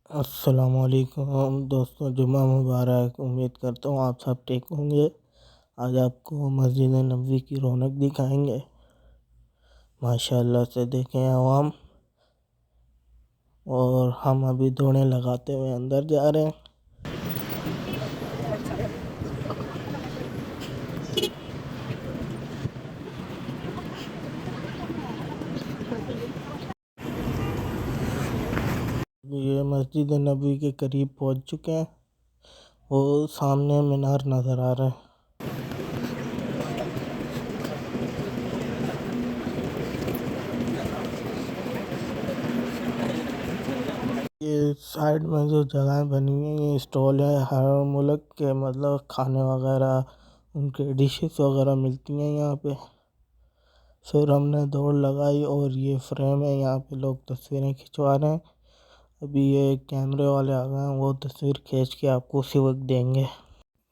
अस्सलामुअलैकुम दोस्तों, जुम्मा मुबारक। उम्मीद करता हूँ आप सब ठीक होंगे। आज आपको मस्जिद नबवी की रौनक दिखाएंगे। माशाल्लाह से देखें आवाम, और हम अभी दौड़े लगाते हुए अंदर जा रहे हैं। ये मस्जिद नबवी के करीब पहुँच चुके हैं। वो सामने मीनार नज़र आ रहा है। ये साइड में जो जगह बनी हुई है, ये स्टॉल है। हर मुल्क के मतलब खाने वगैरह, उनके डिशेस वगैरह मिलती हैं यहाँ पे। फिर हमने दौड़ लगाई और ये फ्रेम है, यहाँ पे लोग तस्वीरें खिंचवा रहे हैं। अभी ये कैमरे वाले आ गए हैं, वो तस्वीर खींच के आपको उसी वक्त देंगे।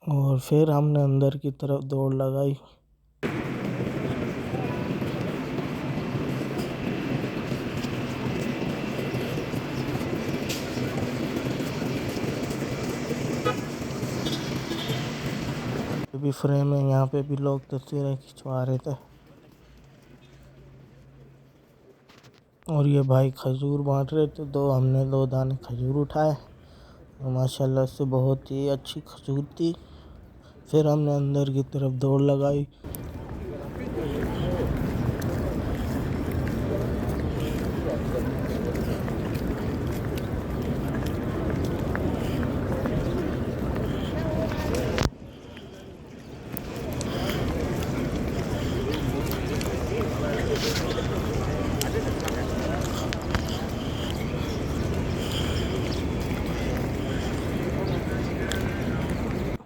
और फिर हमने अंदर की तरफ दौड़ लगाई। अभी फ्रेम है, यहाँ पे भी लोग तस्वीरें खिंचवा रहे थे। और ये भाई खजूर बांट रहे थे, तो हमने 2 दाने खजूर उठाए और माशाल्लाह से बहुत ही अच्छी खजूर थी। फिर हमने अंदर की तरफ दौड़ लगाई।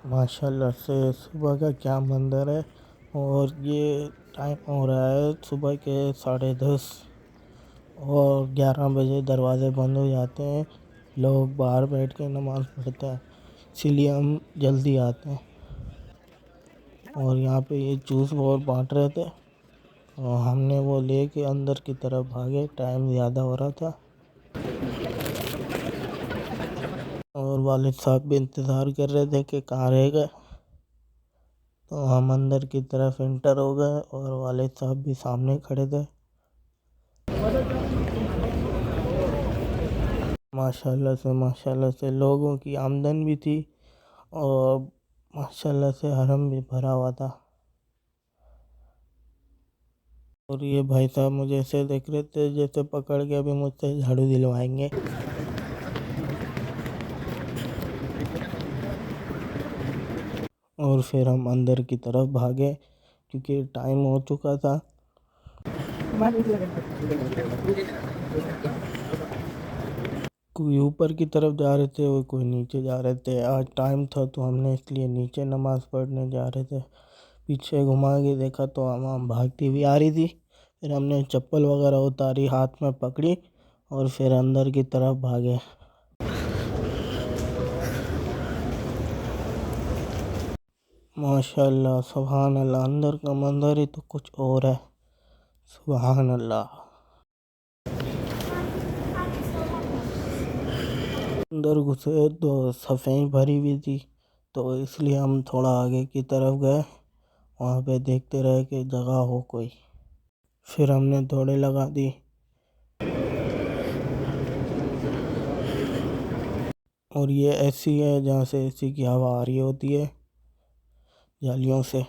माशाल्लाह से सुबह का क्या मंज़र है। और ये टाइम हो रहा है सुबह के 10:30 और 11 बजे दरवाज़े बंद हो जाते हैं। लोग बाहर बैठ के नमाज़ पढ़ते हैं, इसीलिए हम जल्दी आते हैं। और यहाँ पे ये जूस बहुत बांट रहे थे और हमने वो ले के अंदर की तरफ भागे, टाइम ज़्यादा हो रहा था। और वालिद साहब भी इंतज़ार कर रहे थे कि कहाँ रह गए, तो हम अंदर की तरफ एंटर हो गए और वालिद साहब भी सामने खड़े थे। माशाल्लाह से लोगों की आमदन भी थी और माशाल्लाह से हरम भी भरा हुआ था। और ये भाई साहब मुझे ऐसे देख रहे थे जैसे पकड़ के अभी मुझसे झाड़ू दिलवाएंगे। और फिर हम अंदर की तरफ भागे क्योंकि टाइम हो चुका था। कोई ऊपर की तरफ जा रहे थे और कोई नीचे जा रहे थे। आज टाइम था तो हमने इसलिए नीचे नमाज़ पढ़ने जा रहे थे। पीछे घुमा के देखा तो आवाम भागती हुई आ रही थी। फिर हमने चप्पल वगैरह उतारी, हाथ में पकड़ी और फिर अंदर की तरफ भागे। माशाल्लाह सुभान अल्लाह, अंदर का मंजर ही तो कुछ और है। सुभान अल्लाह। अंदर घुसे तो सफ़ेई भरी हुई थी, तो इसलिए हम थोड़ा आगे की तरफ गए। वहाँ पे देखते रहे कि जगह हो कोई। फिर हमने दौड़े लगा दी। और ये एसी है जहाँ से एसी की हवा आ रही होती है जालियों से,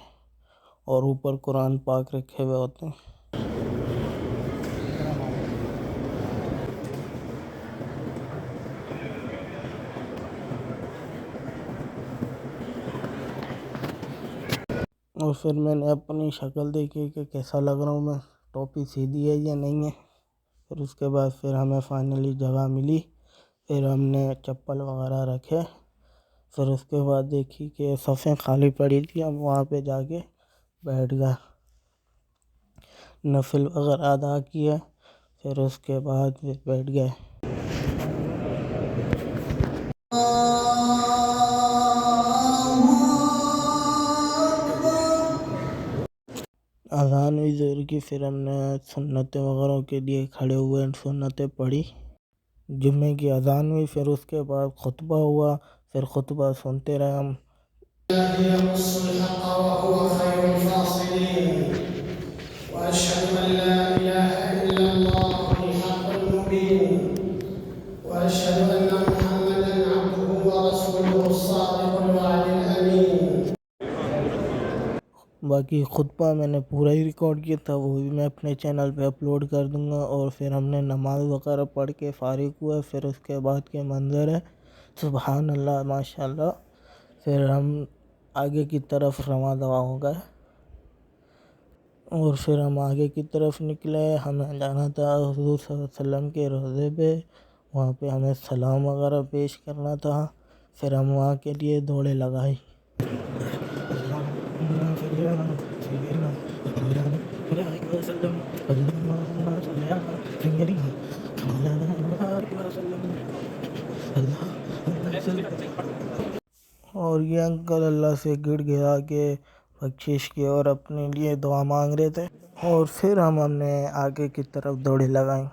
और ऊपर कुरान पाक रखे हुए होते हैं। और फिर मैंने अपनी शक्ल देखी कि कैसा लग रहा हूँ मैं, टोपी सीधी है या नहीं है। फिर उसके बाद फिर हमें फाइनली जगह मिली। फिर हमने चप्पल वगैरह रखे। फिर उसके बाद देखी कि सफ़ें खाली पड़ी थी, हम वहाँ पे जाके बैठ गए, नफिल वगैरह अदा किए। फिर उसके बाद फिर बैठ गए। अज़ान हुई ज़ोर की। फिर हमने सुन्नतें वगैरह के लिए खड़े हुए सुन्नतें पढ़ी। जुम्मे की अज़ान हुई, फिर उसके बाद खुतबा हुआ, फिर खुतबा सुनते रहे हम। बाकी खुतबा मैंने पूरा ही रिकॉर्ड किया था, वो भी मैं अपने चैनल पे अपलोड कर दूंगा। और फिर हमने नमाज़ वगैरह पढ़ के फ़ारिग हुआ, फिर उसके बाद के मंज़र है सुबहान अल्लाह माशाल्लाह। फिर हम आगे की तरफ रवां दवा हो गए और फिर हम आगे की तरफ निकले। हमें जाना था हुज़ूर सल्लल्लाहु अलैहि वसल्लम के रोज़े पे, वहाँ पे हमें सलाम वगैरह पेश करना था। फिर हम वहाँ के लिए दौड़े लगाई। और ये अंकल अल्लाह से गिड़गिड़ा के बख्शिश की और अपने लिए दुआ मांग रहे थे। और फिर हमने आगे की तरफ दौड़े लगाई।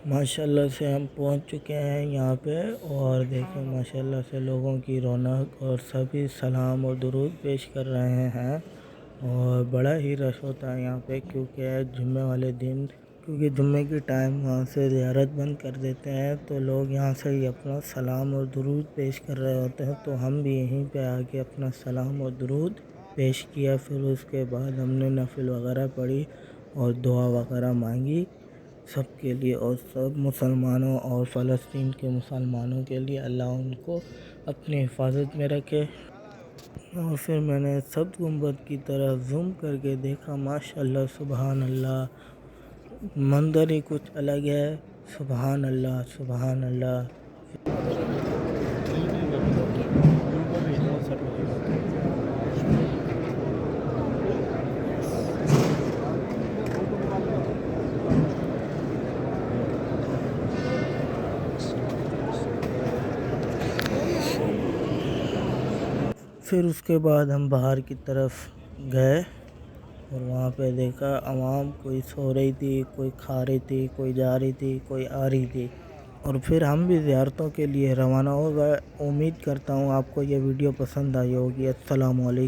माशाल्लाह से हम पहुंच चुके हैं यहाँ पे और देखें माशाल्लाह से लोगों की रौनक और सभी सलाम और दुरूद पेश कर रहे हैं। और बड़ा ही रश होता है यहाँ पे क्योंकि जुम्मे वाले दिन, क्योंकि जुम्मे की टाइम वहाँ से ज़ियारत बंद कर देते हैं, तो लोग यहाँ से ही अपना सलाम और दुरूद पेश कर रहे होते हैं। तो हम भी यहीं पे आके अपना सलाम और दुरूद पेश किया। फिर उसके बाद हमने नफिल वगैरह पढ़ी और दुआ वगैरह मांगी सब के लिए, और सब मुसलमानों और फ़लस्तीन के मुसलमानों के लिए अल्लाह उनको अपनी हिफाजत में रखे। और फिर मैंने सब गुंबद की तरफ जूम करके देखा, माशाल्लाह सुबहान अल्लाह, मंज़र ही कुछ अलग है। सुबहान अल्लाह सुबहान अल्लाह। फिर उसके बाद हम बाहर की तरफ गए और वहाँ पे देखा आवाम कोई सो रही थी, कोई खा रही थी, कोई जा रही थी, कोई आ रही थी। और फिर हम भी ज़ियारतों के लिए रवाना हो गए। उम्मीद करता हूँ आपको ये वीडियो पसंद आई होगी। अस्सलामु अलैकुम।